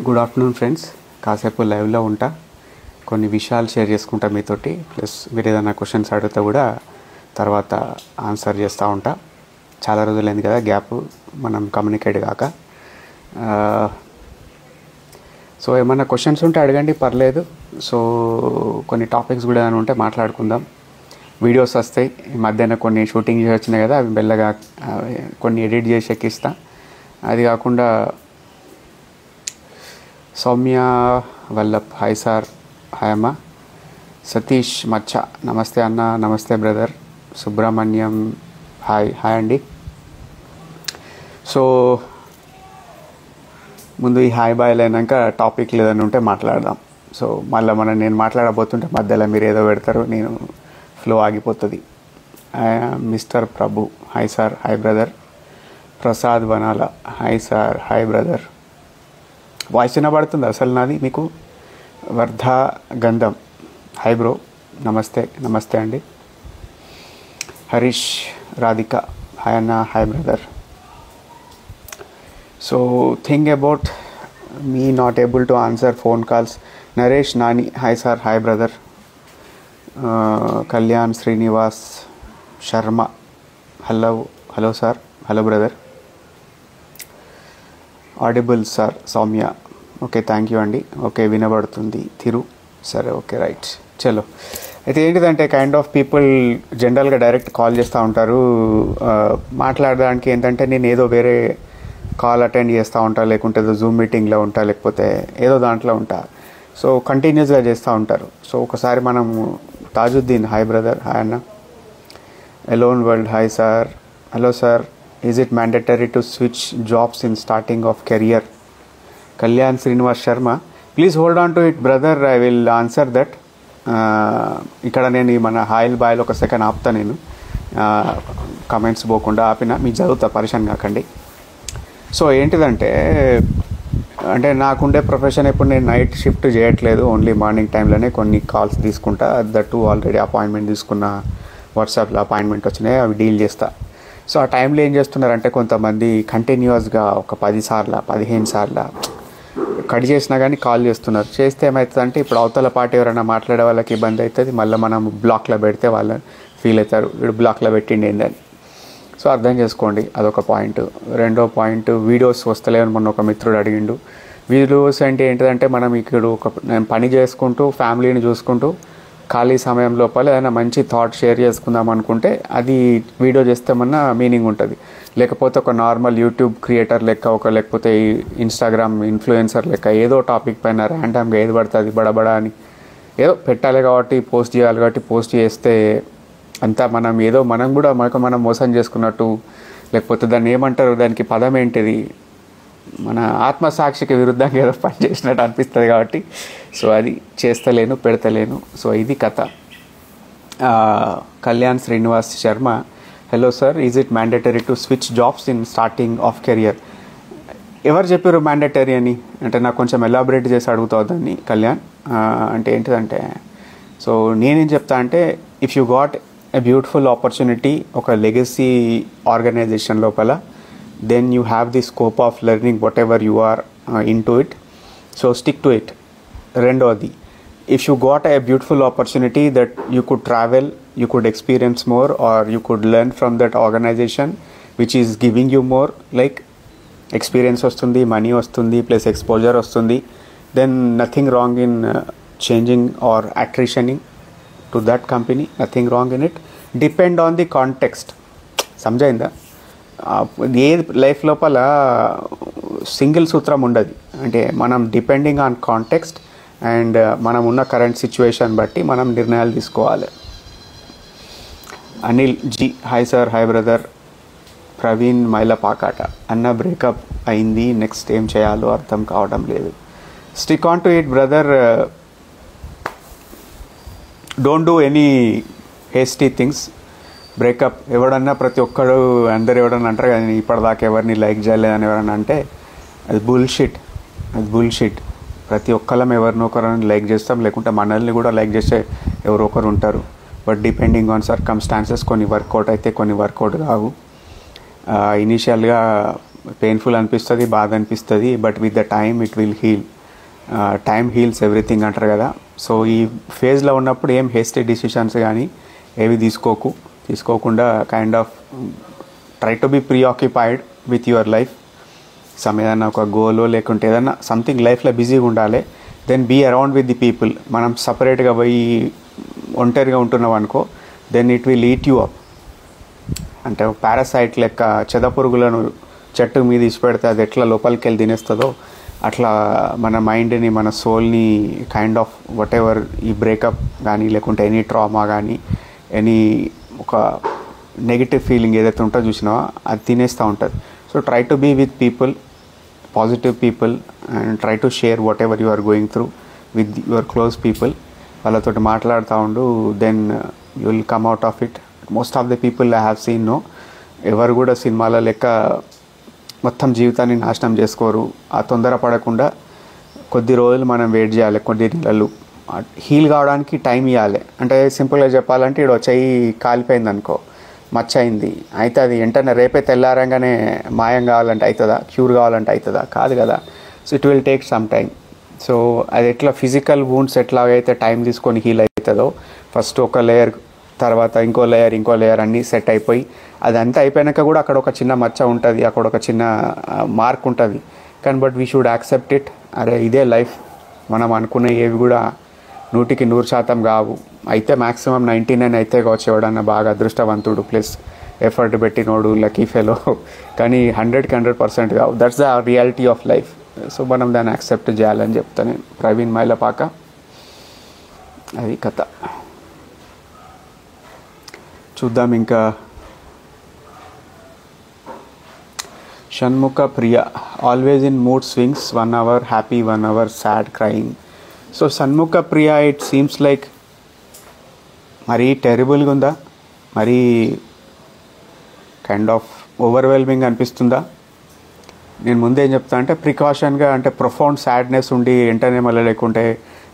Good afternoon friends. కాసేపు లైవ్లో ఉంటా, కొన్ని విషయాలు షేర్ చేసుకుంటా మీతోటి. ప్లస్ మీరు ఏదైనా క్వశ్చన్స్ అడిగితే కూడా తర్వాత ఆన్సర్ చేస్తూ ఉంటా. చాలా రోజులైంది కదా గ్యాప్, మనం కమ్యూనికేట్ కాక. సో ఏమన్నా క్వశ్చన్స్ ఉంటే అడగండి, పర్లేదు. సో కొన్ని టాపిక్స్ కూడా ఏమైనా ఉంటే మాట్లాడుకుందాం. వీడియోస్ వస్తాయి ఈ మధ్యాహ్నం, కొన్ని షూటింగ్ చేసి వచ్చినాయి కదా, అవి మెల్లగా కొన్ని ఎడిట్ చేసి ఎక్కిస్తా. అది కాకుండా Soumya Vallabh, hi sir, hi అమ్మ. సతీష్ మచ్చ, నమస్తే అన్న, నమస్తే బ్రదర్. సుబ్రహ్మణ్యం, హాయ్ హాయ్ అండి. సో ముందు ఈ హాయ్ బాయ్లు అయినాక టాపిక్ లేదని ఉంటే మాట్లాడదాం. సో మళ్ళీ నేను మాట్లాడబోతుంటే మధ్యలో మీరు ఏదో పెడతారు, నేను ఫ్లో ఆగిపోతుంది. Mister Prabhu, hi sir, hi brother. Prasad Vanala, hi sir, hi brother. Voice వినబడుతుంది అసలు నాది మీకు? వర్ధా గంధం, హాయ్ బ్రో, నమస్తే నమస్తే అండి. హరీష్ రాధిక, హాయ్ అన్న, hi brother. So think about me not able to answer phone calls. Naresh Nani, hi sir, hi brother. Kalyan Srinivas Sharma, hello hello sir, hello brother. Audible sir, Soumya, okay thank you అండి. ఓకే వినబడుతుంది తిరు, సరే ఓకే రైట్. చలో, అయితే ఏంటిదంటే కైండ్ ఆఫ్ పీపుల్ జనరల్గా direct call చేస్తూ ఉంటారు. మాట్లాడడానికి ఏంటంటే నేను ఏదో వేరే కాల్ అటెండ్ చేస్తూ ఉంటా, లేకుంటే ఏదో జూమ్ మీటింగ్లో ఉంటా, లేకపోతే ఏదో దాంట్లో ఉంటా. సో కంటిన్యూస్గా చేస్తూ ఉంటారు. సో ఒకసారి మనం తాజుద్దీన్, హాయ్ బ్రదర్, హాయ్ అన్న. Alone world, hi sir, hello sir. Is it mandatory to switch jobs in starting of career? Kalyan Srinivas Sharma, please hold on to it brother, I will answer that. ఇక్కడ నేను మన Hoyle బాయ్లో ఒక second ఆపుతా, నేను comments పోకుండా ఆపిన, మీకు చదువుతా, పరిశాన్ కాకండి. సో ఏంటిదంటే, అంటే నాకుండే ప్రొఫెషన్ ఇప్పుడు నేను నైట్ షిఫ్ట్ చేయట్లేదు, ఓన్లీ మార్నింగ్ టైంలోనే కొన్ని కాల్స్ తీసుకుంటా. దట్టు ఆల్రెడీ అపాయింట్మెంట్ తీసుకున్న, వాట్సాప్లో అపాయింట్మెంట్ వచ్చినాయి, అవి డీల్ చేస్తా. సో ఆ టైంలో ఏం చేస్తున్నారంటే కొంతమంది కంటిన్యూస్గా ఒక 10 సార్లు 15 సార్లు కట్ చేసినా కానీ కాల్ చేస్తున్నారు. చేస్తే ఏమవుతుందంటే ఇప్పుడు అవతల పార్టీ ఎవరైనా మాట్లాడే వాళ్ళకి ఇబ్బంది అవుతుంది. మళ్ళీ మనం బ్లాక్లో పెడితే వాళ్ళు ఫీల్ అవుతారు, వీడు బ్లాక్లో పెట్టిండి ఏందని. సో అర్థం చేసుకోండి, అదొక పాయింట్. రెండో పాయింట్, వీడియోస్ వస్తలేవని మొన్న ఒక మిత్రుడు అడిగిండు. వీడియోస్ అంటే ఏంటిదంటే మనం ఇక్కడ నేను పని చేసుకుంటూ ఫ్యామిలీని చూసుకుంటూ ఖాళీ సమయం లోపల ఏదైనా మంచి థాట్ షేర్ చేసుకుందాం అనుకుంటే అది వీడియో చేస్తామన్నా మీనింగ్ ఉంటుంది. లేకపోతే ఒక నార్మల్ యూట్యూబ్ క్రియేటర్ లెక్క, లేకపోతే ఇన్స్టాగ్రామ్ ఇన్ఫ్లుయెన్సర్ లెక్క ఏదో టాపిక్ పైన ర్యాండమ్గా ఏది పడుతుంది బడబడా అని ఏదో పెట్టాలి కాబట్టి, పోస్ట్ చేయాలి కాబట్టి పోస్ట్ చేస్తే అంతా మనం కూడా మనం మోసం చేసుకున్నట్టు, లేకపోతే దాన్ని ఏమంటారు, దానికి పదం ఏంటిది, మన ఆత్మసాక్షికి విరుద్ధంగా ఏదో పని చేసినట్టు అనిపిస్తుంది కాబట్టి సో అది చేస్తలేను, పెడతలేను. సో ఇది కథ. Kalyan Srinivas Sharma, hello sir, is it mandatory to switch jobs in starting of career? ఎవరు చెప్పారు మ్యాండేటరీ అని? అంటే నాకు కొంచెం ఎలాబరేట్ చేసి అడుగుతావు దాన్ని కళ్యాణ్. అంటే ఏంటిదంటే, సో నేనేం చెప్తా అంటే, if you got a beautiful opportunity ఒక లెగసీ ఆర్గనైజేషన్ లోపల, then you have the scope of learning whatever you are into it, so stick to it. Rendodi, if you got a beautiful opportunity that you could travel, you could experience more, or you could learn from that organization which is giving you more, like experience vastundi, money vastundi, plus exposure vastundi, then nothing wrong in changing or attritioning to that company, nothing wrong in it. Depend on the context. సమజైందా? ఏ life లోపల single సూత్రం ఉండదు. అంటే మనం depending on context and మనం ఉన్న current situation బట్టి మనం నిర్ణయాలు తీసుకోవాలి. Anil ji, hi sir, hi brother. Praveen మైలపాకాట, అన్న బ్రేకప్ అయింది, నెక్స్ట్ ఏం చేయాలో అర్థం కావడం లేదు. Stick on to it brother, don't do any hasty things. Breakup ఎవడన్నా, ప్రతి ఒక్కడు, అందరు ఎవడన్నా అంటారు కానీ ఇప్పటిదాకా ఎవరిని లైక్ చేయలేదని ఎవరన్నా అంటే అది బుల్షిట్, అది బుల్షిట్. ప్రతి ఒక్కళ్ళం ఎవరినొకరిని లైక్ చేస్తాం, లేకుంటే మనల్ని కూడా లైక్ చేసే ఎవరో ఒకరు ఉంటారు. బట్ డిపెండింగ్ ఆన్ సర్కమ్స్టాన్సెస్ కొన్ని వర్కౌట్ అయితే కొన్ని వర్కౌట్ కావు. ఇనీషియల్గా పెయిన్ఫుల్ అనిపిస్తుంది, బాధ అనిపిస్తుంది, but with the time it will heal. Time heals everything అంటారు కదా. సో ఈ ఫేజ్లో ఉన్నప్పుడు ఏం హేస్టీ డిసిషన్స్ కానీ ఏవి తీసుకోకుండా kind of try to be preoccupied with your life. ఏదైనా ఒక గోలో లేకుంటే ఏదైనా సంథింగ్ లైఫ్లో బిజీగా ఉండాలి. Then be around with the people. మనం సపరేట్గా పోయి ఒంటరిగా ఉంటున్నాం అనుకో, then it will eat you up. అంటే పారాసైట్ లెక్క చెదపురుగులను చెట్టు మీద ఇచ్చిపెడితే అది ఎట్లా లోపలికి వెళ్ళి తినేస్తుందో అట్లా మన మైండ్ని, మన సోల్ని కైండ్ ఆఫ్ వాట్ ఎవర్ ఈ బ్రేకప్ కానీ లేకుంటే ఎనీ ట్రామా కానీ ఎనీ ఒక నెగిటివ్ ఫీలింగ్ ఏదైతే ఉంటుందో చూసినావో అది తినేస్తూ ఉంటుంది. So try to be with people, positive people, and try to share whatever you are going through with your close people. వాళ్ళతో మాట్లాడుతూ ఉండు, then you will come out of it. Most of the people I have seen no, ఎవరు కూడా సినిమాల లెక్క మొత్తం జీవితాన్ని నాశనం చేసుకోరు. ఆ తొందర పడకుండా కొద్ది రోజులు మనం వెయిట్ చేయాలి, కొద్ది నెలలు హీల్ కావడానికి టైం ఇవ్వాలి. అంటే సింపుల్గా చెప్పాలంటే ఇక్కడ చెయ్యి కాలిపోయింది అనుకో, మచ్చ అయింది, అయితే అది వెంటనే రేపే తెల్లారంగానే మాయం కావాలంటే అవుతుందా, క్యూర్ కావాలంటే అవుతుందా? కాదు కదా. So it will take some time. So అది ఎట్లా ఫిజికల్ వూండ్స్ ఎట్లాగైతే టైం తీసుకొని హీల్ అవుతుందో, ఫస్ట్ ఒక లేయర్, తర్వాత ఇంకో లేయర్ అన్నీ సెట్ అయిపోయి అదంతా అయిపోయాక కూడా అక్కడ ఒక చిన్న మచ్చ ఉంటుంది, అక్కడ ఒక చిన్న మార్క్ ఉంటుంది. కానీ but we should accept it. అరే ఇదే లైఫ్, మనం అనుకునే ఏవి కూడా 100% కావు. అయితే మ్యాక్సిమం 99 అయితే కావచ్చు, ఎవడన్నా బాగా అదృష్టవంతుడు ప్లస్ ఎఫర్ట్ పెట్టినోడు, లక్కీ ఫెలో. కానీ 100% కావు. That's the reality of life. So మనం దాన్ని యాక్సెప్ట్ చేయాలని చెప్తాను నేను. ప్రవీణ్ మైలపాక, అది కథ. చూద్దాం ఇంకా. Shanmukha Priya, always in mood swings, 1 hour happy, 1 hour sad crying. So Shanmukha Priya, it seems like మరీ టెరిబుల్గా ఉందా, మరీ కైండ్ ఆఫ్ ఓవర్వెల్మింగ్ అనిపిస్తుందా? నేను ముందేం చెప్తా అంటే ప్రికాషన్గా, అంటే ప్రొఫౌండ్ సాడ్నెస్ ఉండి వెంటనే మళ్ళీ లేకుంటే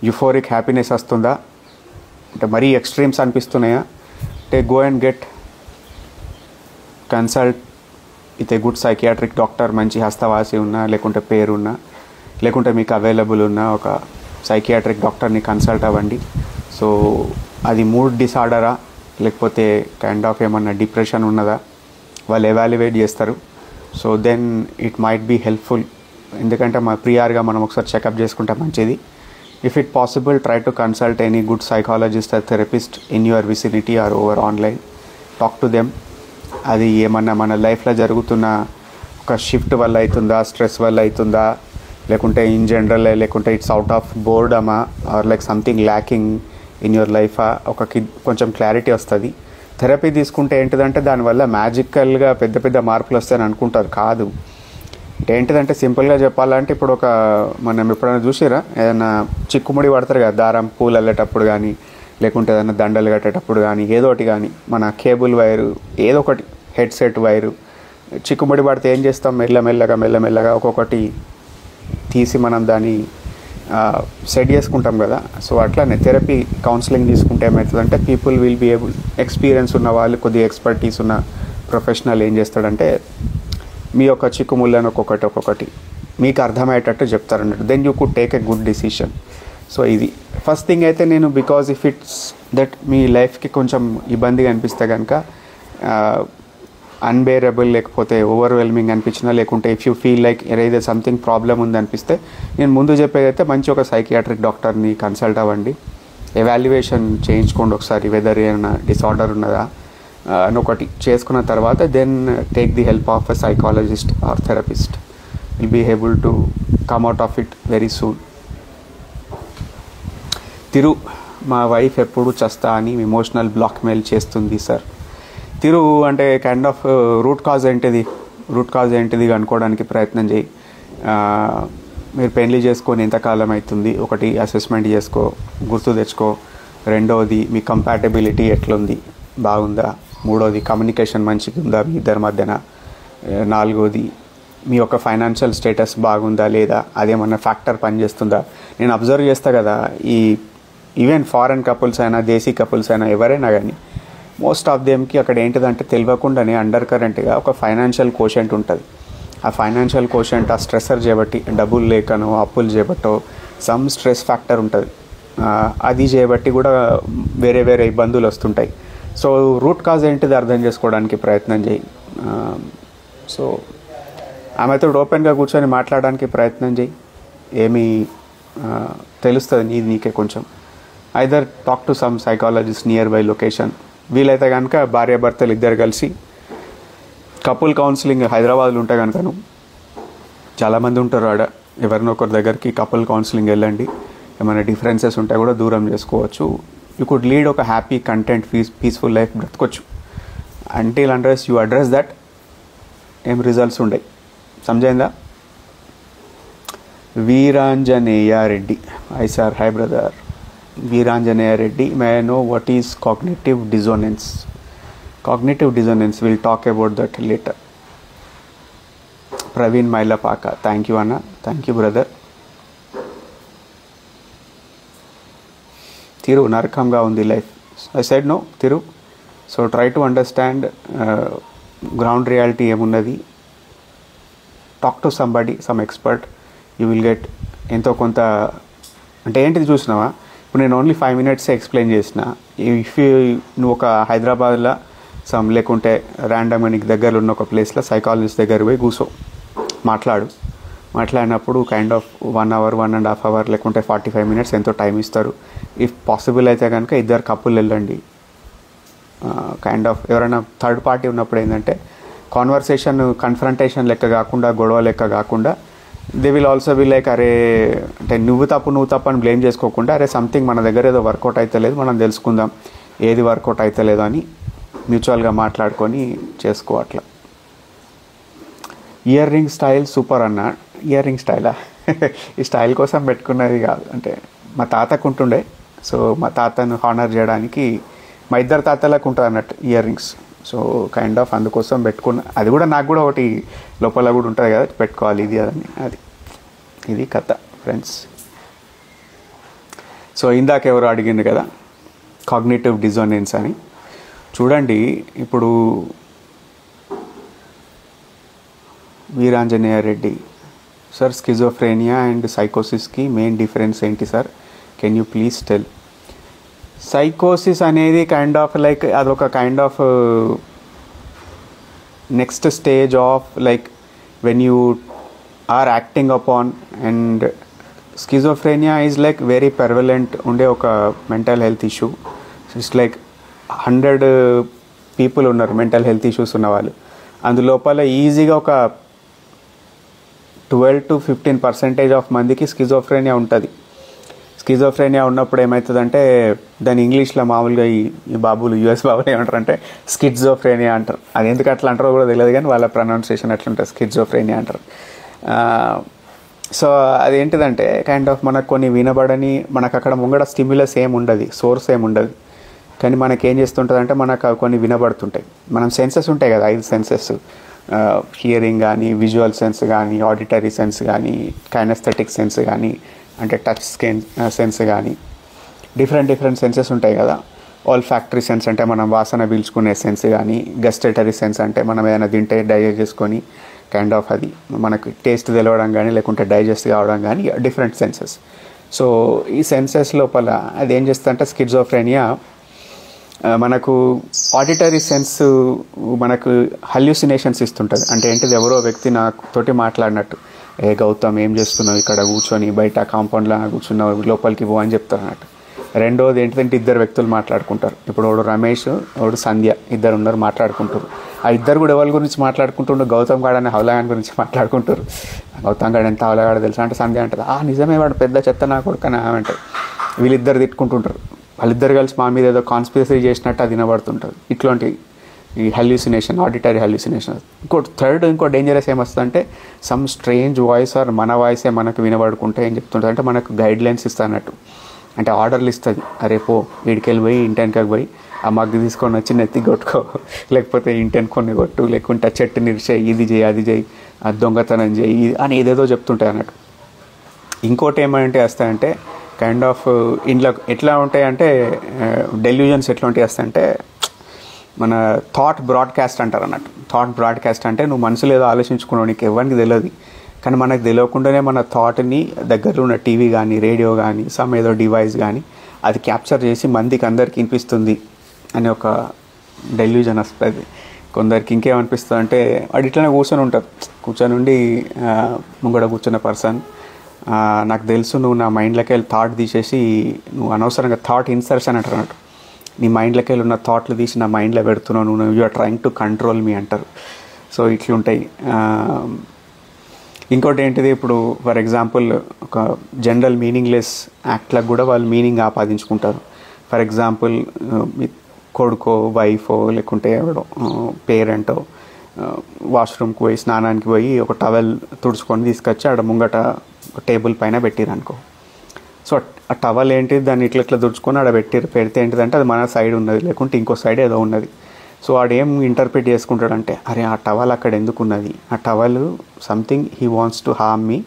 యుఫోరిక్ హ్యాపీనెస్ వస్తుందా, అంటే మరీ ఎక్స్ట్రీమ్స్ అనిపిస్తున్నాయా? అంటే go and get consult with a good psychiatric doctor, మంచి హస్తవాసి ఉన్నా లేకుంటే పేరున్నా లేకుంటే మీకు అవైలబుల్ ఉన్న ఒక సైకియాట్రిక్ డాక్టర్ని కన్సల్ట్ అవ్వండి. సో అది మూడ్ డిసార్డరా లేకపోతే కైండ్ ఆఫ్ ఏమన్నా డిప్రెషన్ ఉన్నదా వాళ్ళు ఎవాల్యుయేట్ చేస్తారు. So then it might be helpful. ఎందుకంటే మా ప్రియార్గా మనం ఒకసారి చెకప్ చేసుకుంటే మంచిది. If it possible, try to consult any good psychologist or therapist in your vicinity or over online. Talk to them. అది ఏమన్నా మన లైఫ్లో జరుగుతున్న ఒక షిఫ్ట్ వల్ల అవుతుందా, స్ట్రెస్ వల్ల అవుతుందా, లేకుంటే ఇన్ జనరల్, లేకుంటే ఇట్స్ అవుట్ ఆఫ్ బోర్డమా or like something lacking in your లైఫా, కొంచెం క్లారిటీ వస్తుంది. థెరపీ తీసుకుంటే ఏంటిదంటే దానివల్ల మ్యాజికల్గా పెద్ద పెద్ద మార్పులు వస్తాయని అనుకుంటారు. కాదు. ఏంటిదంటే సింపుల్గా చెప్పాలంటే ఇప్పుడు మనం ఎప్పుడైనా చూసారా, ఏదైనా చిక్కుముడి పడతారు కదా, దారం పూలు అల్లేటప్పుడు కానీ లేకుంటే ఏదైనా దండలు కట్టేటప్పుడు కానీ ఏదోటి కానీ, మన కేబుల్ వైరు ఏదో ఒకటి హెడ్సెట్ వైరు చిక్కుముడి పడితే ఏం చేస్తాం, మెల్లమెల్లగా ఒక్కొక్కటి తీసి మనం దాన్ని సెట్ చేసుకుంటాం కదా. సో అట్లానే థెరపీ కౌన్సిలింగ్ తీసుకుంటే ఏమవుతుందంటే people will be able, experience ఉన్న వాళ్ళు, కొద్దిగా ఎక్స్పర్టీస్ ఉన్న ప్రొఫెషనల్ ఏం చేస్తాడంటే మీ యొక్క చిక్కుముళ్ళను ఒక్కొక్కటి మీకు అర్థమయ్యేటట్టు చెప్తారన్నట్టు. Then you could take a good decision. So ఇది ఫస్ట్ థింగ్ అయితే నేను, బికాజ్ ఇఫ్ ఇట్స్ దట్ మీ లైఫ్కి కొంచెం ఇబ్బందిగా అనిపిస్తే కనుక, అన్బేరబుల్ లేకపోతే ఓవర్వెల్మింగ్ అనిపించినా, లేకుంటే ఇఫ్ యూ ఫీల్ లైక్ ఏదైతే సంథింగ్ ప్రాబ్లం ఉంది అనిపిస్తే, నేను ముందు చెప్పేదైతే మంచి ఒక సైకియాట్రిక్ డాక్టర్ని కన్సల్ట్ అవ్వండి. ఎవాల్యుయేషన్ చేయించుకోండి ఒకసారి, వెదర్ ఏమైనా డిసార్డర్ ఉన్నదా అని ఒకటి చేసుకున్న తర్వాత then take the help of a psychologist or therapist. Will be able to come out of it very soon. Thiru, మా వైఫ్ ఎప్పుడు చస్తా అని ఎమోషనల్ బ్లాక్మెయిల్ చేస్తుంది సార్. తిరు అంటే కైండ్ ఆఫ్ రూట్ కాజ్ ఏంటిది అనుకోవడానికి ప్రయత్నం చేయి. మీరు పెళ్లి చేసుకొని ఎంతకాలం అవుతుంది, ఒకటి అసెస్మెంట్ చేసుకో, గుర్తు తెచ్చుకో. రెండవది మీ కంపాటబిలిటీ ఎట్లుంది, బాగుందా. మూడవది కమ్యూనికేషన్ మంచిగా ఉందా మీ ఇద్దరి మధ్యన. నాలుగవది మీ యొక్క ఫైనాన్షియల్ స్టేటస్ బాగుందా లేదా, అదేమన్నా ఫ్యాక్టర్ పనిచేస్తుందా. నేను అబ్జర్వ్ చేస్తా కదా, ఈవెన్ ఫారెన్ కపుల్స్ అయినా దేశీ కపుల్స్ అయినా ఎవరైనా కానీ మోస్ట్ ఆఫ్ దెమ్కి అక్కడ ఏంటిదంటే తెలియకుండానే అండర్ కరెంట్గా ఒక ఫైనాన్షియల్ కోషెంట్ ఉంటుంది. ఆ ఫైనాన్షియల్ కోషంట్, ఆ స్ట్రెస్సర్ చేయబట్టి, డబ్బులు లేకనో అప్పులు చేయబట్టో సమ్ స్ట్రెస్ ఫ్యాక్టర్ ఉంటుంది. అది చేయబట్టి కూడా వేరే వేరే ఇబ్బందులు వస్తుంటాయి. సో రూట్ కాజ్ ఏంటిది అర్థం చేసుకోవడానికి ప్రయత్నం చేయి. సో ఆమెతో ఓపెన్గా కూర్చొని మాట్లాడడానికి ప్రయత్నం చేయి. ఏమీ తెలుస్తుంది నీకే కొంచెం. Either talk to some psychologist near by location. వీలైతే కనుక భార్యాభర్తలు ఇద్దరు కలిసి కపుల్ కౌన్సిలింగ్ హైదరాబాద్లో ఉంటే కనుక చాలామంది ఉంటారు ఆడ, ఎవరినొకరి దగ్గరికి కపుల్ కౌన్సిలింగ్ వెళ్ళండి. ఏమైనా డిఫరెన్సెస్ ఉంటే కూడా దూరం చేసుకోవచ్చు. యూ కుడ్ లీడ్ ఒక హ్యాపీ కంటెంట్ పీస్ఫుల్ లైఫ్ బ్రతకొచ్చు. Until unless you address that ఏం రిజల్ట్స్ ఉండయి. సమజైందా? Veeranjaneya Reddy, hi sir, hi brother. Veeranjaneya Reddy, may I know what is cognitive dissonance? Cognitive dissonance, we'll talk about that later. Praveen Mailapaka, thank you Anna, thank you brother. Thiru, narkamga undi life. I said no, Thiru. So try to understand ground reality emunnadi. Talk to somebody, some expert. You will get ఎంతో కొంత. అంటే ఏంటిది చూసినావా, ఇప్పుడు నేను only 5 minutes explain చేసిన. If నువ్వు ఒక హైదరాబాద్లో సమ్ లేకుంటే ర్యాండమ్గా నీకు దగ్గరలో ఉన్న ఒక ప్లేస్లో సైకాలజిస్ట్ దగ్గర పోయి కూర్చో, మాట్లాడినప్పుడు కైండ్ ఆఫ్ 1 hour, 1.5 hours లేకుంటే 45 minutes ఎంతో టైం ఇస్తారు. ఇఫ్ పాసిబుల్ అయితే కనుక ఇద్దరు కపుల్ వెళ్ళండి. కైండ్ ఆఫ్ ఎవరైనా థర్డ్ పార్టీ ఉన్నప్పుడు ఏంటంటే కాన్వర్సేషన్ కన్ఫ్రంటేషన్ లెక్క కాకుండా, గొడవ లెక్క కాకుండా, they will also be like, అరే అంటే నువ్వు తప్పు అని బ్లేమ్ చేసుకోకుండా, అరే సంథింగ్ మన దగ్గర ఏదో వర్కౌట్ అయితే లేదు, మనం తెలుసుకుందాం ఏది వర్కౌట్ అయితే లేదు అని మ్యూచువల్గా మాట్లాడుకొని చేసుకో. అట్లా ఇయర్ రింగ్ స్టైల్ సూపర్ అన్న. ఇయర్ రింగ్ స్టైలా? ఈ స్టైల్ కోసం పెట్టుకున్నది కాదు. అంటే మా తాతకు ఉంటుండే, సో మా తాతను హానర్ చేయడానికి మా ఇద్దరు తాతలకు ఉంటుంది అన్నట్టు ear rings. So kind of అందుకోసం పెట్టుకున్న. అది కూడా నాకు కూడా ఒకటి లోపల కూడా ఉంటుంది కదా, పెట్టుకోవాలి ఇది అని. ఇది కథ ఫ్రెండ్స్. సో ఇందాక ఎవరు అడిగింది కదా కాగ్నిటివ్ డిజోనెన్స్ అని. చూడండి, ఇప్పుడు Veeranjaneya Reddy sir, schizophrenia and సైకోసిస్కి మెయిన్ డిఫరెన్స్ ఏంటి sir, can you please tell? సైకోసిస్ అనేది కైండ్ ఆఫ్ లైక్ అదొక kind of next stage of like when you are acting upon, and schizophrenia is like very prevalent ఉండే ఒక mental health issue. It's like 100 people ఉన్నారు mental health issues ఉన్నవాళ్ళు. అందులోపల ఈజీగా ఒక 12 to 15% ఆఫ్ మందికి schizophrenia ఉంటుంది. స్కిజోఫ్రేనియా ఉన్నప్పుడు ఏమవుతుందంటే దాని ఇంగ్లీష్లో మామూలుగా ఈ బాబులు యూఎస్ బాబులు ఏమంటారంటే స్కిజోఫ్రేనియా అంటారు. అది ఎందుకు అట్లా అంటారో కూడా తెలియదు, కానీ వాళ్ళ ప్రొనౌన్సియేషన్ అట్లుంటుంది, స్కిజోఫ్రేనియా అంటారు. సో అదేంటిదంటే కైండ్ ఆఫ్ మనకు కొన్ని వినబడని, మనకు అక్కడ ముంగడ స్టిమ్యులస్ ఏమి ఉండదు, సోర్స్ ఏమి ఉండదు, కానీ మనకేం చేస్తుంటుంది అంటే మనకు కొన్ని వినబడుతుంటాయి. మనం సెన్సెస్ ఉంటాయి కదా, 5 సెన్సెస్, హియరింగ్ కానీ, విజువల్ సెన్స్ కానీ, ఆడిటరీ సెన్స్ కానీ, కైనెస్థెటిక్ సెన్స్ కానీ, అంటే టచ్ సెన్స్ కానీ, డిఫరెంట్ సెన్సెస్ ఉంటాయి కదా. ఆల్ ఫ్యాక్టరీ సెన్స్ అంటే మనం వాసన పీల్చుకునే సెన్స్ కానీ, గస్టేటరీ సెన్స్ అంటే మనం ఏదైనా తింటే డైజెస్ట్ చేసుకొని కైండ్ ఆఫ్ అది మనకు టేస్ట్ తెలవడం కానీ లేకుంటే డైజెస్ట్ కావడం కానీ, డిఫరెంట్ సెన్సెస్. సో ఈ సెన్సెస్ లోపల అది ఏం చేస్తుందంటే స్కిజోఫ్రేనియా మనకు ఆడిటరీ సెన్స్ మనకు హల్యూసినేషన్స్ ఇస్తుంటుంది. అంటే ఏంటిది, ఎవరో వ్యక్తి నాతోటి మాట్లాడినట్టు, ఏ గౌతమ్ ఏం చేస్తున్నావు ఇక్కడ కూర్చొని, బయట కాంపౌండ్లో కూర్చున్నావు, లోపలికి పో అని చెప్తారు అన్నట్టు. రెండోది ఏంటిదంటే ఇద్దరు వ్యక్తులు మాట్లాడుకుంటారు. ఇప్పుడు ఒకడు రమేష్, ఒకడు సంధ్య, ఇద్దరు ఉన్నారు మాట్లాడుకుంటారు. ఆ ఇద్దరు కూడా ఎవరి గురించి మాట్లాడుకుంటుండ్రు, గౌతమ్ గాడు అనే హౌలగాన్ గురించి మాట్లాడుకుంటారు. గౌతమ్ గాడు ఎంత హౌలగాడో తెలుసా అంటే సంధ్య అంటుంది, నిజమే వాడు పెద్ద చెత్త నా కొడుకని ఆమె అంటారు. వీళ్ళిద్దరు తిట్టుకుంటుంటారు. వాళ్ళిద్దరు కలిసి మా మీద ఏదో కాన్స్పిరసీ చేసినట్టు అది వినబడుతుంటుంది. ఇట్లాంటి ఈ హల్యూసినేషన్, ఆడిటరీ హల్యూసినేషన్. ఇంకో డేంజరస్ ఏమొస్తుందంటే సమ్ స్ట్రేంజ్ వాయిస్ ఆర్ మన వాయిసే మనకు వినబడుకుంటే ఏం చెప్తుంటుంది అంటే మనకు గైడ్ లైన్స్ ఇస్తానట్టు, అంటే ఆర్డర్లు ఇస్తుంది. అరే పో వీడికి వెళ్ళి పోయి ఇంటెన్కకి పోయి ఆ మగ్గు తీసుకొని వచ్చి నెత్తి కొట్టుకో, లేకపోతే ఇంటెన్ కొన్ని కొట్టు, లేకుంటే చెట్టు నిరిచేయి, ఇది చేయి, అది చేయి, అది దొంగతనం చేయి అని ఏదేదో చెప్తుంటాయి అన్నట్టు. ఇంకోటి ఏమంటే వస్తాయంటే కైండ్ ఆఫ్ ఇంట్లో ఎట్లా ఉంటాయంటే డెల్యూజన్స్ ఎట్లా ఉంటాయి వస్తాయంటే మన థాట్ బ్రాడ్కాస్ట్ అంటారు అన్నట్టు. థాట్ బ్రాడ్కాస్ట్ అంటే నువ్వు మనసులో ఏదో ఆలోచించుకున్నావు, నీకు ఎవరికి తెలియదు, కానీ మనకు తెలియకుండానే మన థాట్ని దగ్గరలో ఉన్న టీవీ కానీ రేడియో కానీ సమ్ ఏదో డివైస్ కానీ అది క్యాప్చర్ చేసి మందికి అందరికి వినిపిస్తుంది అనే ఒక డెల్యూజన్ వస్తుంది. కొందరికి ఇంకేమనిపిస్తుంది అంటే వాడు ఇట్లనే కూర్చొని ఉంటారు, కూర్చొని ఉండి ముంగడ కూర్చున్న పర్సన్ నాకు తెలుసు నువ్వు నా మైండ్లోకి వెళ్ళి థాట్ తీసేసి నువ్వు అనవసరంగా థాట్ ఇన్సర్షన్ అంటారు అన్నట్టు, నీ మైండ్లోకి వెళ్ళి ఉన్న థాట్లు తీసి నా మైండ్లో పెడుతున్నావు, నువ్వు you are trying to control me అంటారు. సో ఇట్లుంటాయి. ఇంకోటి ఏంటిది, ఇప్పుడు ఫర్ ఎగ్జాంపుల్ ఒక జనరల్ మీనింగ్లెస్ యాక్ట్లకు కూడా వాళ్ళు మీనింగ్ ఆపాదించుకుంటారు. ఫర్ ఎగ్జాంపుల్ మీ కొడుకో వైఫో లేకుంటే ఎవడో పేరెంటో వాష్రూమ్కి పోయి స్నానానికి పోయి ఒక టవల్ తుడుచుకొని తీసుకొచ్చి ఆడ ముంగట టేబుల్ పైన పెట్టిరనుకో. సో ఆ టవల్ ఏంటి, దాన్ని ఇట్లా తుడుచుకొని ఆడ పెడితే ఏంటిదంటే అది మన సైడ్ ఉన్నది, లేకుంటే ఇంకో సైడ్ ఏదో ఉన్నది. సో వాడేం ఇంటర్ప్రిట్ చేసుకుంటాడంటే అరే ఆ టవల్ అక్కడ ఎందుకు ఉన్నది, ఆ towel something he wants to harm me,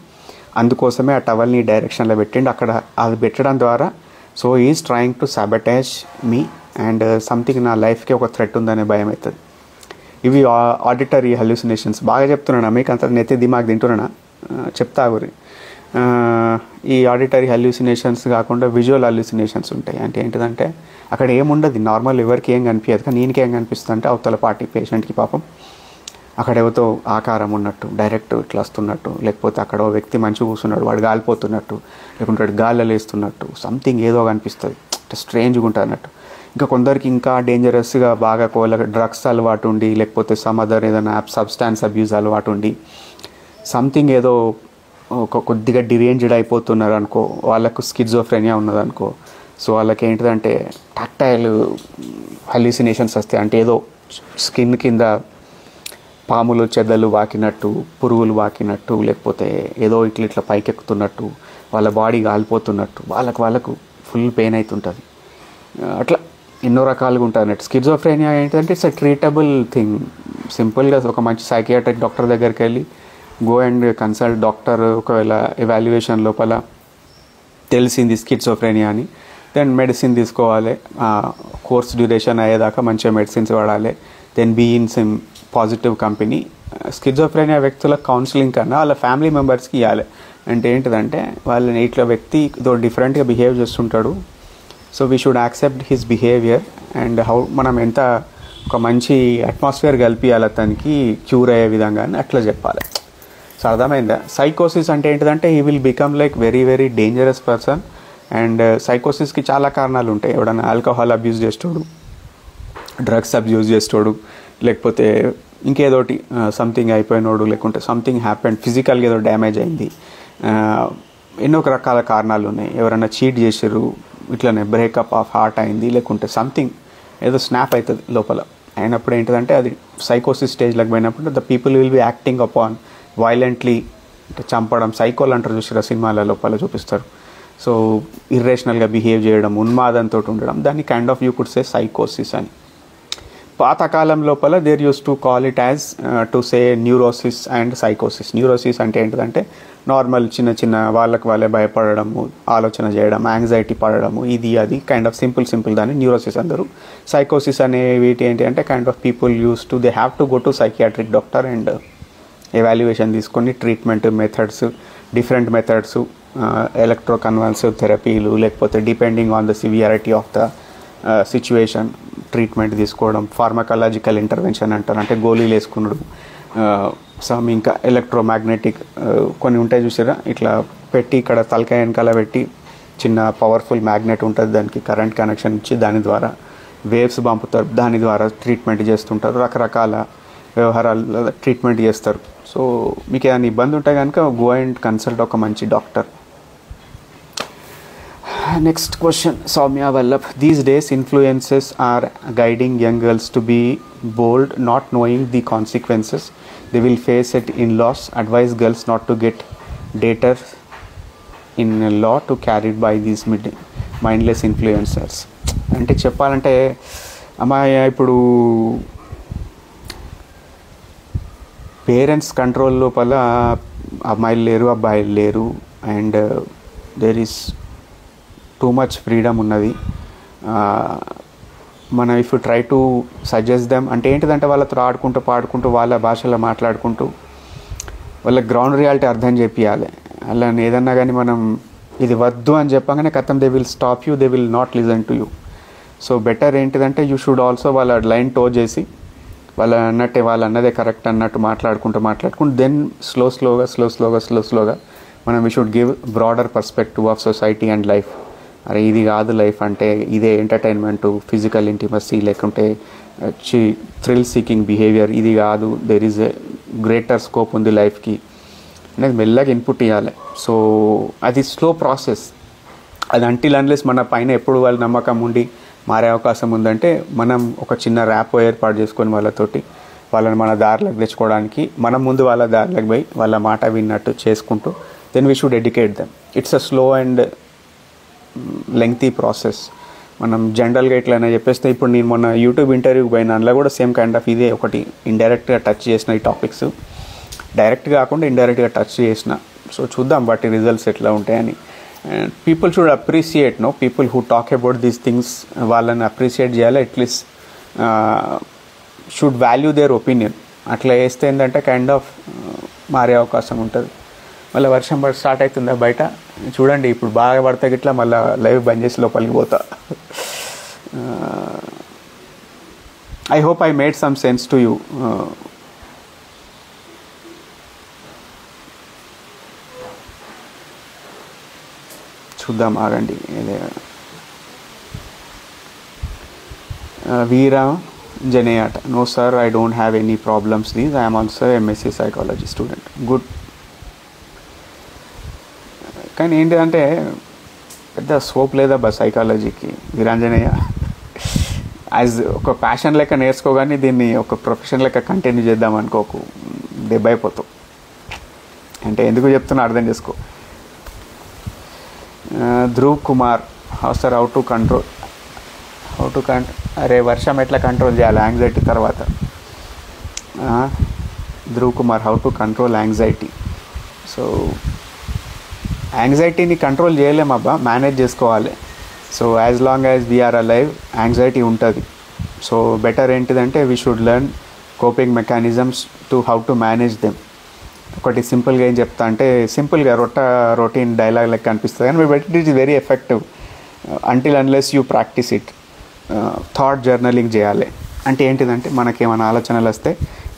అందుకోసమే ఆ టవల్ని ఈ డైరెక్షన్లో పెట్టిండు అక్కడ. అది పెట్టడం ద్వారా so is trying to sabotage me and something నా లైఫ్కి ఒక థ్రెట్ ఉందనే భయం అవుతుంది. ఇవి ఆడిటరీ హల్యూసినేషన్స్. బాగా చెప్తున్నానా మీకు, అంత నెత్తి దిమాగ్ తింటున్నానా చెప్తా గురి. ఈ ఆడిటరీ హల్యూసినేషన్స్ కాకుండా విజువల్ హల్యూసినేషన్స్ ఉంటాయి. అంటే ఏంటిదంటే అక్కడ ఏముండదు, నార్మల్ ఎవరికి ఏం కనిపించదు, కానీ నేనేం కనిపిస్తుంది అంటే అవతల పార్టీ పేషెంట్కి పాపం అక్కడ ఎవరితో ఆకారం ఉన్నట్టు, డైరెక్ట్ ఇట్లా వస్తున్నట్టు, లేకపోతే అక్కడ ఓ వ్యక్తి మంచిగా కూర్చున్నాడు వాడు గాలిపోతున్నట్టు, లేకుంటే గాలిలో వేస్తున్నట్టు సంథింగ్ ఏదో కనిపిస్తుంది, స్ట్రేంజ్గా ఉంటుంది అన్నట్టు. ఇంకా కొందరికి ఇంకా డేంజరస్గా బాగా డ్రగ్స్ అలవాటు ఉండి, లేకపోతే సమ్ అదర్ ఏదైనా సబ్స్టాన్స్ అబ్యూస్ అలవాటు ఉండి సంథింగ్ ఏదో ఒక కొద్దిగా డిరేంజ్డ్ అయిపోతున్నారు అనుకో, వాళ్ళకు స్కిజోఫ్రెనియా ఉన్నదనుకో. సో వాళ్ళకి ఏంటిదంటే టాక్టైల్ హల్యూసినేషన్స్ వస్తాయి. అంటే ఏదో స్కిన్ కింద పాములు చెద్దలు వాకినట్టు, పురుగులు వాకినట్టు, లేకపోతే ఏదో ఇట్లా పైకెక్కుతున్నట్టు, వాళ్ళ బాడీ కాలిపోతున్నట్టు, వాళ్ళకు ఫుల్ పెయిన్ అవుతుంటుంది. అట్లా ఎన్నో రకాలుగా ఉంటుంది అన్నట్టు. స్కిజోఫ్రెనియా ఏంటంటే ఇట్స్ ఎ ట్రీటబుల్ థింగ్. సింపుల్గా ఒక మంచి సైకియాట్రిక్ డాక్టర్ దగ్గరికి వెళ్ళి గో అండ్ కన్సల్ట్ డాక్టర్. ఒకవేళ ఎవాల్యుయేషన్ లోపల తెలిసింది స్కిజోఫ్రెనియా అని, దెన్ మెడిసిన్ తీసుకోవాలి, కోర్స్ డ్యూరేషన్ అయ్యేదాకా మంచిగా మెడిసిన్స్ వాడాలి, then be in some positive company. Schizophrenia వ్యక్తుల కౌన్సిలింగ్ కన్నా వాళ్ళ ఫ్యామిలీ మెంబర్స్కి ఇవ్వాలి. అంటే ఏంటిదంటే వాళ్ళని ఇట్లా వ్యక్తి ఏదో డిఫరెంట్గా బిహేవ్ చేస్తుంటాడు, so we should accept his behaviour and how మనం ఎంత ఒక మంచి అట్మాస్ఫియర్ కలిపియాలి అతనికి క్యూర్ అయ్యే విధంగా అని అట్లా చెప్పాలి. సో అర్థమైందా? సైకోసిస్ అంటే ఏంటిదంటే he will become like very very dangerous person. And సైకోసిస్కి చాలా కారణాలు ఉంటాయి. ఎవడన్నా ఆల్కహాల్ అబ్యూస్ చేస్తాడు, డ్రగ్స్ అబ్యూస్ చేస్తాడు, లేకపోతే ఇంకేదోటి సంథింగ్ అయిపోయినోడు, లేకుంటే సంథింగ్ హ్యాపెండ్, ఫిజికల్గా ఏదో డ్యామేజ్ అయింది, ఎన్నో రకాల కారణాలు ఉన్నాయి. ఎవరైనా చీట్ చేసారు, ఇట్లనే బ్రేకప్ ఆఫ్ హార్ట్ అయింది, లేకుంటే సంథింగ్ ఏదో స్నాప్ అవుతుంది లోపల. అయినప్పుడు ఏంటిదంటే అది సైకోసిస్ స్టేజ్లకు పోయినప్పుడు the people will be acting upon violently, అంటే చంపడం, సైకోల్ అంటారు చూసారా సినిమాల లోపల చూపిస్తారు. సో ఇర్రేషనల్గా బిహేవ్ చేయడం, ఉన్మాదంతో ఉండడం, దాన్ని kind of you could say సైకోసిస్ అని. పాతకాలం లోపల there use to call it as to say neurosis and సైకోసిస్. న్యూరోసిస్ అంటే ఏంటిదంటే నార్మల్ చిన్న చిన్న వాళ్ళే భయపడము, ఆలోచన చేయడం, యాంగ్జైటీ పడడము, ఇది అది కైండ్ ఆఫ్ సింపుల్ దాన్ని న్యూరోసిస్ అందరూ. సైకోసిస్ అనే వీటి ఏంటి అంటే kind of people use to they have to go to psychiatric doctor and evaluation తీసుకొని ట్రీట్మెంట్ మెథడ్స్, డిఫరెంట్ మెథడ్స్, ఎలక్ట్రోకన్వల్సివ్ థెరపీలు, లేకపోతే depending on the severity of the situation treatment తీసుకోవడం, ఫార్మకాలజికల్ ఇంటర్వెన్షన్ అంటారు, అంటే గోళీలు వేసుకున్నాడు, సమ్ ఇంకా ఎలక్ట్రోమాగ్నెటిక్ కొన్ని ఉంటాయి చూసారా, ఇట్లా పెట్టి ఇక్కడ తలకాయ వెనకాల పెట్టి చిన్న పవర్ఫుల్ మ్యాగ్నెట్ ఉంటుంది, దానికి కరెంట్ కనెక్షన్ ఇచ్చి దాని ద్వారా వేవ్స్ పంపుతారు, దాని ద్వారా ట్రీట్మెంట్ చేస్తుంటారు. రకరకాల వ్యవహారాలు ట్రీట్మెంట్ చేస్తారు. సో మీకు ఏదైనా ఇబ్బంది ఉంటే కనుక గో అండ్ కన్సల్ట్ ఒక మంచి doctor. Next question, Soumya Vallabh. These days, influencers are guiding young girls to be bold, not knowing the consequences they will face at in-laws. Advise girls not to get dated in law to carried by these mindless influencers. అంటే చెప్పాలంటే అమ్మాయి ఇప్పుడు parents control లోపల అమ్మాయిలు లేరు, అబ్బాయిలు లేరు, and there is too much freedom ఉన్నది. మనం if you try to suggest them అంటే ఏంటిదంటే వాళ్ళతో ఆడుకుంటూ పాడుకుంటూ వాళ్ళ భాషలో మాట్లాడుకుంటూ వాళ్ళ గ్రౌండ్ రియాలిటీ అర్థం చేపియాలి. అలా ఏదన్నా కానీ మనం ఇది వద్దు అని చెప్పగానే కథం they will stop you, they will not listen to you. So better ఏంటిదంటే యూ షుడ్ ఆల్సో వాళ్ళ లైన్ టో చేసి వాళ్ళు అన్నదే కరెక్ట్ అన్నట్టు మాట్లాడుకుంటూ దెన్ స్లోగా మనం we should give broader perspective of society and life. అరే ఇది కాదు లైఫ్ అంటే, ఇదే ఎంటర్టైన్మెంట్, ఫిజికల్ ఇంటిమసీ లేకుంటే థ్రిల్ సీకింగ్ బిహేవియర్ ఇది కాదు, there is a greater scope ఉంది లైఫ్కి అనేది మెల్లగా ఇన్పుట్ ఇవ్వాలి. సో అది స్లో ప్రాసెస్. అది అంటిల్ అన్లెస్ మన పైన ఎప్పుడు వాళ్ళ నమ్మకం ఉండి మారే అవకాశం ఉందంటే మనం ఒక చిన్న ర్యాప్ ఏర్పాటు చేసుకొని వాళ్ళని మన దారిలోకి తెచ్చుకోవడానికి మనం ముందు వాళ్ళ దారిలోకి పోయి వాళ్ళ మాట విన్నట్టు చేసుకుంటూ then we should educate them. It's a slow and lengthy process. మనం జనరల్గా ఎట్లయినా చెప్పేస్తే ఇప్పుడు నేను మొన్న యూట్యూబ్ ఇంటర్వ్యూకి పోయిన అందులో కూడా సేమ్ కైండ్ ఆఫ్ ఇదే ఒకటి ఇండైరెక్ట్గా టచ్ చేసిన ఈ టాపిక్స్, డైరెక్ట్ కాకుండా ఇండైరెక్ట్గా టచ్ చేసిన. సో చూద్దాం వాటి రిజల్ట్స్ ఎట్లా ఉంటాయని. And people should appreciate people who talk about these things, వాళ్ళని అప్రిషియేట్ చేయాలి. At least should value their opinion. అట్లా వేస్తే ఏంటంటే కైండ్ ఆఫ్ మారే అవకాశం ఉంటుంది. మళ్ళీ వర్షం స్టార్ట్ అవుతుందా బయట చూడండి, ఇప్పుడు బాగా పడితే గిట్లా మళ్ళీ లైవ్ బంద్ చేసి లోపలికి పోతా. I hope I made some sense to you. చూద్దాం ఆగండి. వీరా జనేయాట, no sir I don't have any problems these, I'm also MSc psychology student. Good. కానీ ఏంటిదంటే పెద్ద స్కోప్ లేదబ్బా సైకాలజీకి వీరాంజనేయ. యాజ్ ఒక ప్యాషన్ లెక్క నేర్చుకోగానే దీన్ని ఒక ప్రొఫెషన్ లెక్క కంటిన్యూ చేద్దాం అనుకోకు, దెబ్బ అయిపోతావు. అంటే ఎందుకు చెప్తున్నా అర్థం చేసుకో. Dhruv Kumar, sir how to control అరే వర్షం ఎట్లా కంట్రోల్ చేయాలి యాంగ్జైటీ తర్వాత. Dhruv Kumar, how to control anxiety. So యాంగ్జైటీని కంట్రోల్ చేయలేమబ్బా, మేనేజ్ చేసుకోవాలి. So as long as we are alive anxiety ఉంటుంది. సో బెటర్ ఏంటిదంటే we should learn coping mechanisms to how to manage them. ఒకటి సింపుల్గా ఏం చెప్తా అంటే, సింపుల్గా రొటీన్ డైలాగ్ లెక్క అనిపిస్తుంది కానీ but it is very effective until unless you practice it. Thought journaling చేయాలి. అంటే ఏంటిదంటే మనకేమైనా ఆలోచనలు వస్తే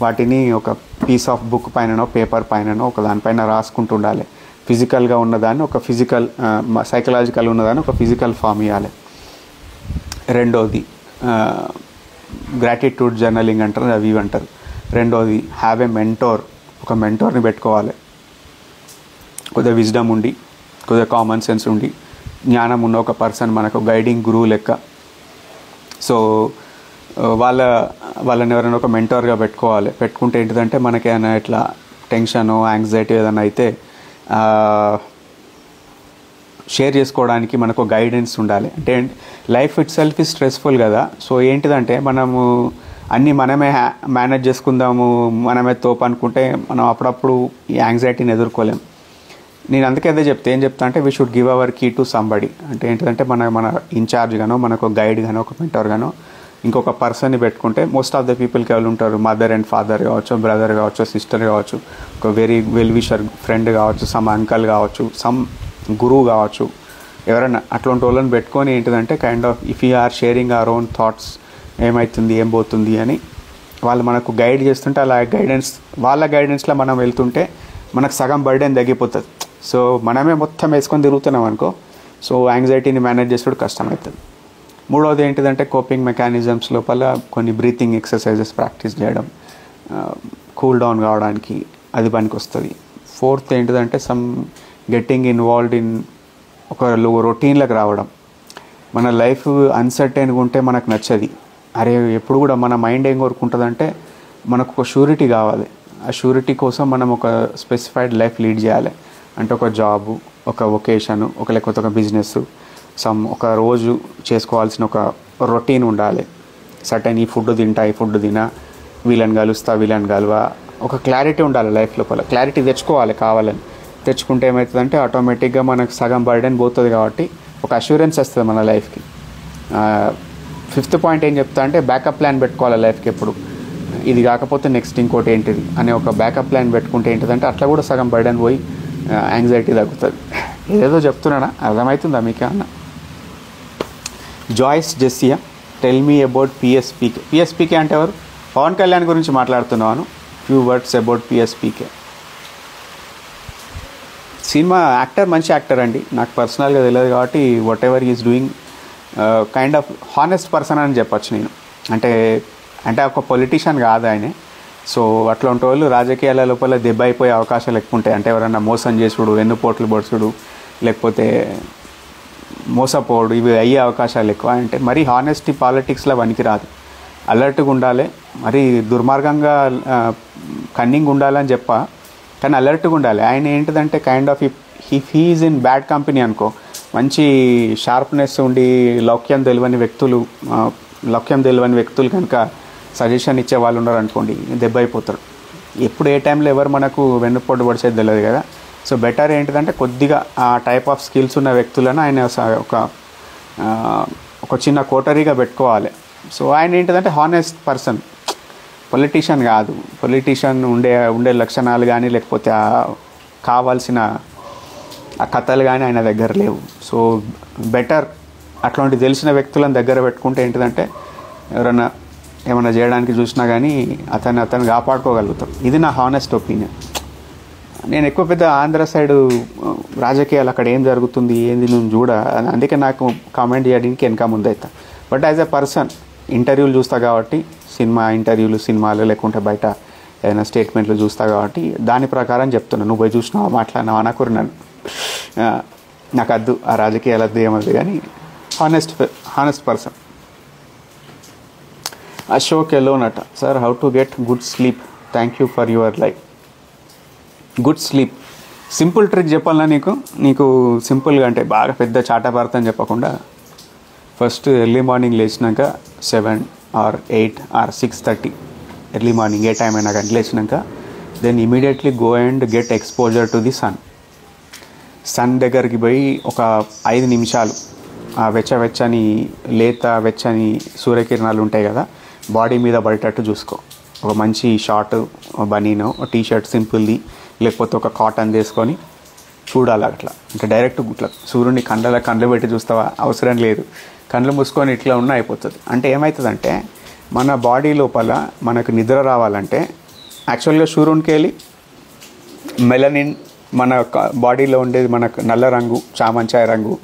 వాటిని ఒక పీస్ ఆఫ్ బుక్ పైననో పేపర్ పైననో ఒక దానిపైన రాసుకుంటూ ఉండాలి. ఫిజికల్గా ఉన్నదాన్ని ఒక ఫిజికల్, సైకలాజికల్ ఉన్నదాన్ని ఒక ఫిజికల్ ఫామ్ ఇవ్వాలి. రెండోది గ్రాటిట్యూడ్ జర్నలింగ్ అంటారు, అవి అంటారు. రెండోది హ్యావ్ ఏ మెంటోర్, ఒక మెంటోర్ని పెట్టుకోవాలి. కొద్దిగా విజ్డమ్ ఉండి, కొద్దిగా కామన్ సెన్స్ ఉండి, జ్ఞానం ఉన్న ఒక పర్సన్ మనకు గైడింగ్ గురువు లెక్క. సో వాళ్ళని ఎవరైనా ఒక మెంటోర్గా పెట్టుకుంటే ఏంటిదంటే మనకేమైనా ఇట్లా టెన్షన్ యాంగ్జైటీ ఏదైనా అయితే షేర్ చేసుకోవడానికి మనకు గైడెన్స్ ఉండాలి. అంటే life it self is stressful కదా. సో ఏంటిదంటే మనము అన్నీ మనమే మేనేజ్ చేసుకుందాము, మనమే తోపు అనుకుంటే మనం అప్పుడప్పుడు ఈ యాంగ్జైటీని ఎదుర్కోలేం. నేను అందుకే అదే ఏం చెప్తా అంటే we should give our key to somebody. అంటే ఏంటంటే మన ఇన్ఛార్జ్ గానో, మనకు గైడ్ గానో, ఒక మెంటర్ గానో ఇంకొక పర్సన్ని పెట్టుకుంటే మోస్ట్ ఆఫ్ ద పీపుల్కి ఎవరు ఉంటారు, మదర్ అండ్ ఫాదర్ కావచ్చు, బ్రదర్ కావచ్చు, సిస్టర్ కావచ్చు, ఒక వెరీ వెల్ విషర్ ఫ్రెండ్ కావచ్చు, సమ్ అంకల్ కావచ్చు, సమ్ గురువు కావచ్చు, ఎవరైనా అట్లాంటి వాళ్ళని పెట్టుకొని ఏంటిదంటే kind of if you are sharing our own thoughts, ఏమవుతుంది ఏం పోతుంది అని వాళ్ళు మనకు గైడ్ చేస్తుంటే అలా వాళ్ళ గైడెన్స్లో మనం వెళ్తుంటే మనకు సగం బర్డెన్ తగ్గిపోతుంది. సో మనమే మొత్తం వేసుకొని తిరుగుతున్నాం అనుకో, సో యాంగ్జైటీని మేనేజ్ చేసేది కష్టమవుతుంది. మూడవది ఏంటిదంటే కోపింగ్ మెకానిజమ్స్ లోపల కొన్ని బ్రీతింగ్ ఎక్సర్సైజెస్ ప్రాక్టీస్ చేయడం, కూల్ డౌన్ కావడానికి అది పనికి వస్తుంది. ఫోర్త్ ఏంటిదంటే సమ్ గెట్టింగ్ ఇన్వాల్వ్డ్ ఇన్ ఒక రొటీన్లకు రావడం. మన లైఫ్ అన్సర్టైన్గా ఉంటే మనకు నచ్చది. అరే ఎప్పుడు కూడా మన మైండ్ ఏం కోరుకుంటుందంటే మనకు ఒక షూరిటీ కావాలి. ఆ షూరిటీ కోసం మనం ఒక స్పెసిఫైడ్ లైఫ్ లీడ్ చేయాలి. అంటే ఒక జాబు, ఒక వొకేషను, లేకపోతే ఒక బిజినెస్, ఒక రోజు చేసుకోవాల్సిన ఒక రొటీన్ ఉండాలి. సర్టైన్ ఈ ఫుడ్ తినా, వీళ్ళని కలుస్తా, వీళ్ళని కలవా, ఒక క్లారిటీ ఉండాలి లైఫ్ లోపల. క్లారిటీ తెచ్చుకోవాలి కావాలని. తెచ్చుకుంటే ఏమవుతుందంటే ఆటోమేటిక్గా మనకు సగం బర్డెన్ పోతుంది కాబట్టి ఒక అష్యూరెన్స్ వస్తుంది మన లైఫ్కి. ఫిఫ్త్ పాయింట్ ఏం చెప్తా అంటే బ్యాకప్ ప్లాన్ పెట్టుకోవాలి లైఫ్కి ఎప్పుడు. ఇది కాకపోతే నెక్స్ట్ ఇంకోటి ఏంటిది అనే ఒక బ్యాకప్ ప్లాన్ పెట్టుకుంటే ఏంటిదంటే అట్లా కూడా సగం బర్డెన్ పోయి యాంగ్జైటీ తగ్గుతుంది. ఏదేదో చెప్తున్నానా, అర్థమవుతుందా మీకు అన్న? Joyce Jessia, tell me about PSPK. PSPK అంటే ఎవరు? పవన్ కళ్యాణ్ గురించి మాట్లాడుతున్నాను. Few words about PSPK. Cinema actor, మంచి యాక్టర్ అండి. నాకు పర్సనల్గా తెలియదు కాబట్టి whatever is doing kind of honest person అని చెప్పొచ్చు నేను. అంటే ఒక పొలిటీషియన్ కాదు ఆయన. సో అట్లాంటి వాళ్ళు రాజకీయాల లోపల దెబ్బ అయిపోయే అవకాశాలు ఎక్కువ ఉంటాయి. అంటే ఎవరన్నా మోసం చేసుడు, వెన్నుపోట్లు పొడుచుడు, లేకపోతే మోసపోవడు, ఇవి అయ్యే అవకాశాలు ఎక్కువ. అంటే మరీ హానెస్టీ పాలిటిక్స్లో పనికి రాదు. అలర్ట్గా ఉండాలి, మరీ దుర్మార్గంగా కన్నింగ్ ఉండాలని కానీ అలర్ట్గా ఉండాలి. ఆయన ఏంటిదంటే kind of if he is in bad company అనుకో, మంచి షార్ప్నెస్ ఉండి లౌక్యం తెలియని వ్యక్తులు కనుక సజెషన్ ఇచ్చే వాళ్ళు ఉన్నారు అనుకోండి, దెబ్బ అయిపోతారు. ఎప్పుడు ఏ టైంలో ఎవరు మనకు వెన్నుపోటు పడిచేది తెలియదు కదా. సో బెటర్ ఏంటిదంటే కొద్దిగా ఆ టైప్ ఆఫ్ స్కిల్స్ ఉన్న వ్యక్తులను ఆయన ఒక చిన్న కోటరీగా పెట్టుకోవాలి. సో ఆయన ఏంటిదంటే హానెస్ట్ పర్సన్, పొలిటీషియన్ కాదు. పొలిటీషియన్ ఉండే లక్షణాలు కానీ లేకపోతే కావాల్సిన ఆ కథలు కానీ ఆయన దగ్గర లేవు. సో బెటర్ అట్లాంటి తెలిసిన వ్యక్తులను దగ్గర పెట్టుకుంటే ఏంటిదంటే ఎవరైనా ఏమైనా చేయడానికి చూసినా కానీ అతను కాపాడుకోగలుగుతాం. ఇది నా హానెస్ట్ ఒపీనియన్. నేను ఎక్కువ పెద్ద ఆంధ్ర సైడు రాజకీయాలు అక్కడ ఏం జరుగుతుంది ఏంది నేను అందుకే నాకు కామెంట్ చేయడానికి వెనక ముందైతా. బట్ యాజ్ ఎ పర్సన్ ఇంటర్వ్యూలు చూస్తా కాబట్టి, సినిమాలు లేకుంటే బయట ఏదైనా స్టేట్మెంట్లు చూస్తా కాబట్టి దాని ప్రకారం చెప్తున్నాను. నువ్వు పోయి చూసినావా, మాట్లాడినావా అనకూరు నన్ను. నాకు వద్దు ఆ రాజకీయాలు వద్దు, ఏమద్దు. కానీ హానెస్ట్ పర్సన్. అశోక్ ఎలోనట, sir how to get good sleep, thank you for your life. Good sleep simple trick చెప్పాలన్నా నీకు సింపుల్గా, అంటే బాగా పెద్ద చాటాపారతం చెప్పకుండా, ఫస్ట్ ఎర్లీ మార్నింగ్ లేచినాక 7 or 8 or 6:30 ఎర్లీ మార్నింగ్ ఏ టైం అయినా కానీ లేచినాక then immediately go and get exposure to the sun దగ్గరికి పోయి ఒక 5 నిమిషాలు ఆ వెచ్చని సూర్యకిరణాలు ఉంటాయి కదా, బాడీ మీద పడేటట్టు చూసుకో. ఒక మంచి షార్ట్ బనీనో టీషర్ట్ సింపుల్ది, లేకపోతే ఒక కాటన్ తీసుకొని చూడాలి. అట్లా అంటే డైరెక్ట్ ఇట్లా సూర్యుడిని కళ్ళు పెట్టి చూస్తావా, అవసరం లేదు. కళ్ళు మూసుకొని ఇట్లా ఉన్నా అయిపోతుంది. అంటే ఏమవుతుందంటే మన బాడీ లోపల మనకు నిద్ర రావాలంటే యాక్చువల్గా సూర్యునికి వెళ్ళి మెలనిన్ మన బాడీలో ఉండేది, మనకు నల్ల రంగు చామంచాయ రంగు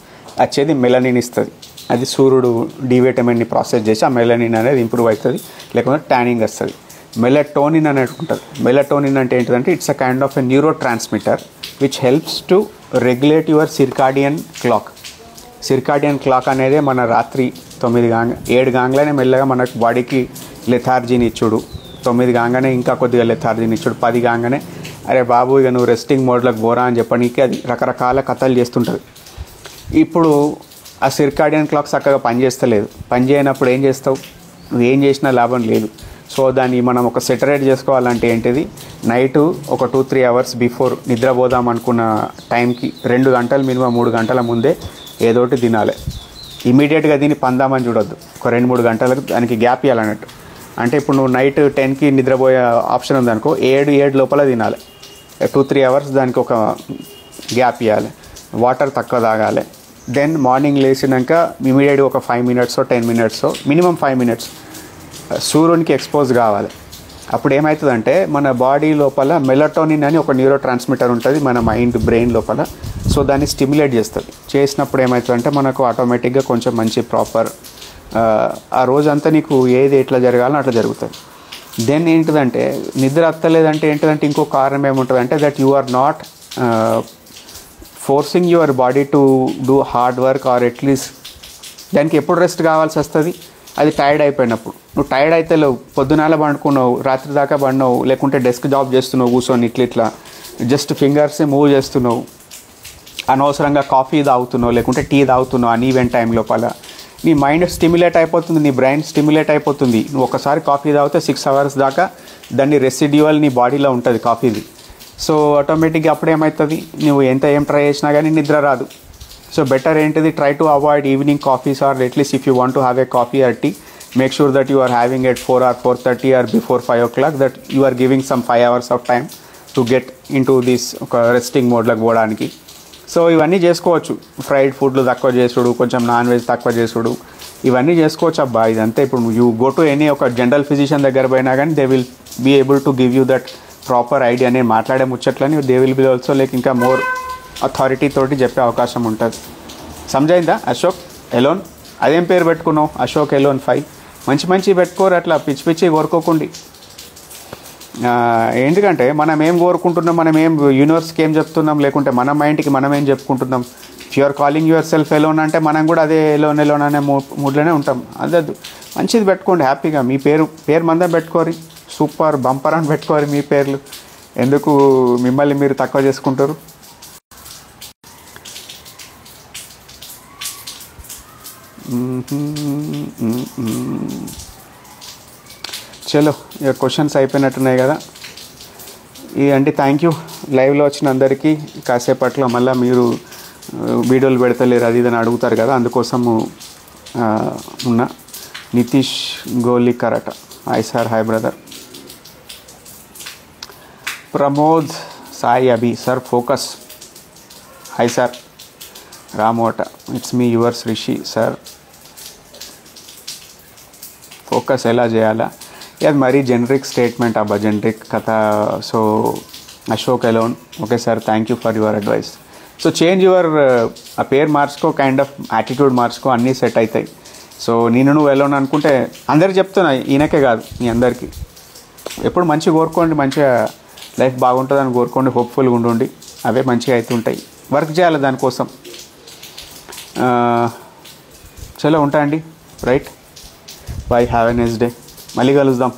వచ్చేది మెలనిన్ ఇస్తుంది. అది సూర్యుడు డి విటమిన్ని ప్రాసెస్ చేసి ఆ మెలనిన్ అనేది ఇంప్రూవ్ అవుతుంది, లేకపోతే ట్యానింగ్ వస్తుంది. మెలటోనిన్ అనేది ఉంటుంది. మెలటోనిన్ అంటే ఏంటిదంటే it's a kind of a neuro transmitter which helps to regulate your circadian clock. Circadian clock అనేది మన రాత్రి 7 కాగానే మెల్లగా మనకు బాడీకి లెథార్జీని ఇచ్చుడు, 9 కాగానే ఇంకా కొద్దిగా లెథార్జీని ఇచ్చుడు, 10 కాగానే అరే బాబు ఇక నువ్వు రెస్టింగ్ మోడ్లోకి పోరా అని చెప్పడానికి అది రకరకాల కథలు చేస్తుంటుంది. ఇప్పుడు ఆ సిర్కాడియన్ క్లాక్ చక్కగా పనిచేయనప్పుడు ఏం చేస్తావు? నువ్వు ఏం చేసినా లాభం లేదు. సో దాన్ని మనం ఒక సెటరేట్ చేసుకోవాలంటే ఏంటిది, నైటు ఒక 2-3 అవర్స్ బిఫోర్ నిద్రపోదాం అనుకున్న టైంకి 2 గంటలు మినిమం 3 గంటల ముందే ఏదోటి తినాలి. ఇమీడియట్గా దీన్ని పందామని చూడొద్దు. ఒక 2-3 గంటలకు దానికి గ్యాప్ ఇవ్వాలన్నట్టు. అంటే ఇప్పుడు నువ్వు నైట్ 10కి నిద్రపోయే ఆప్షన్ ఉందనుకో, 7 లోపల తినాలి. 2-3 అవర్స్ దానికి ఒక గ్యాప్ ఇవ్వాలి. వాటర్ తక్కువ తాగాలి. దెన్ మార్నింగ్ లేచినాక ఇమీడియట్గా ఒక 5 minutes 10 minutes మినిమం 5 minutes సూర్యునికి ఎక్స్పోజ్ కావాలి. అప్పుడు ఏమవుతుందంటే మన బాడీ లోపల మెలటోనిన్ అని ఒక న్యూరో ట్రాన్స్మిటర్ ఉంటుంది మన బ్రెయిన్ లోపల. సో దాన్ని స్టిమ్యులేట్ చేసినప్పుడు ఏమవుతుందంటే మనకు ఆటోమేటిక్గా కొంచెం మంచి ప్రాపర్ ఆ రోజంతా నీకు ఏది ఎట్లా జరగాలో అట్లా జరుగుతుంది. దెన్ ఏంటిదంటే నిద్ర అత్తలేదంటే ఏంటిదంటే ఇంకో కారణం ఏముంటుందంటే that you are not forcing your body to do hard work or at least దానికి ఎప్పుడు రెస్ట్ కావాల్సి వస్తుంది, అది టైర్డ్ అయిపోయినప్పుడు. నువ్వు టైర్డ్ అయితే పొద్దునాల పండుకున్నావు, రాత్రి దాకా పడినావు, లేకుంటే డెస్క్ జాబ్ చేస్తున్నావు కూర్చొని ఇట్లా జస్ట్ ఫింగర్స్ మూవ్ చేస్తున్నావు, అనవసరంగా కాఫీ తాగుతున్నావు లేకుంటే టీ తాగుతున్నావు అన్ ఈవెంట్ టైం లోపల, నీ మైండ్ స్టిమ్యులేట్ అయిపోతుంది, నీ బ్రెయిన్ స్టిమ్యులేట్ అయిపోతుంది. నువ్వు ఒకసారి కాఫీ తాగితే 6 hours దాకా దాన్ని రెసిడ్యువల్ నీ బాడీలో ఉంటుంది కాఫీది. సో ఆటోమేటిక్గా అప్పుడు ఏమవుతుంది, నువ్వు ఏం ట్రై చేసినా కానీ నిద్ర రాదు. సో బెటర్ ఏంటిది, try to avoid evening coffees, or at least if you want to have a coffee or tea, make sure that you are having at 4 or 4:30 or before 5 o'clock, that you are giving some 5 hours of time to get into this resting mode like పోవడానికి. So ఇవన్నీ చేసుకోవచ్చు. Fried ఫుడ్లు తక్కువ చేసుడు, కొంచెం non veg తక్కువ చేసుడు, ఇవన్నీ చేసుకోవచ్చు అబ్బా. ఇదంతా ఇప్పుడు యూ గో టు ఎనీ ఒక జనరల్ ఫిజిషియన్ దగ్గర పోయినా కానీ they will be able to give you that proper idea. నేను మాట్లాడే ముచ్చట్లని they will be also like ఇంకా మోర్ అథారిటీ తోటి చెప్పే అవకాశం ఉంటుంది. సమజైందా? అశోక్ ఎలోన్, అదేం పేరు పెట్టుకున్నావు? అశోక్ ఎలోన్ 5. మంచి మంచి పెట్టుకోరు, అట్లా పిచ్చి పిచ్చి కోరుకోకండి. ఎందుకంటే మనం ఏం కోరుకుంటున్నాం, మనం ఏం యూనివర్స్కి ఏం చెప్తున్నాం, లేకుంటే మన మైండ్కి మనం ఏం చెప్పుకుంటున్నాం. If you're calling yourself alone అంటే మనం కూడా అదే ఎలోన్ ఎలోన్ అనే మూడ్లోనే ఉంటాం. అదే మంచిది పెట్టుకోండి హ్యాపీగా. మీ పేరు మందం పెట్టుకోరి, సూపర్ బంపర్ అని పెట్టుకోరి మీ పేర్లు. ఎందుకు మిమ్మల్ని మీరు తక్కువ చేసుకుంటారు? చలో ఇక క్వశ్చన్స్ అయిపోయినట్టున్నాయి కదా. అండి థ్యాంక్ యూ లైవ్లో వచ్చిన అందరికీ. కాసేపట్లో మళ్ళీ మీరు వీడియోలు పెడతలేరు అది ఇదని అడుగుతారు కదా, అందుకోసము ఉన్న నితీష్ గోలీ కరాట. Hi sir, hi brother. Pramod Sai Abhi sir focus. Hi sir. రామోట, it's me yours Rishi sir. Focus ఎలా చేయాలా? అది మరీ జనరిక్ స్టేట్మెంట్ అబ్బా, జనరిక్ కథ. సో అశోక్ ఎలోన్, okay sir, thank you for your advice. So change your ah పేరు మార్చుకో, కైండ్ ఆఫ్ యాటిట్యూడ్ మార్చుకో, అన్నీ సెట్ అవుతాయి. సో నువ్వు ఎలోన్ అనుకుంటే అందరికి చెప్తున్నా, ఈయనకే కాదు మీ అందరికీ. ఎప్పుడు మంచిగా కోరుకోండి, మంచిగా లైఫ్ బాగుంటుందని కోరుకోండి, హోప్ఫుల్గా ఉండండి, అవే మంచిగా అవుతుంటాయి. వర్క్ చేయాలి దానికోసం. చలో ఉంటా అండి, right. Bye, have a nice day. మళ్ళీ కలుద్దాం.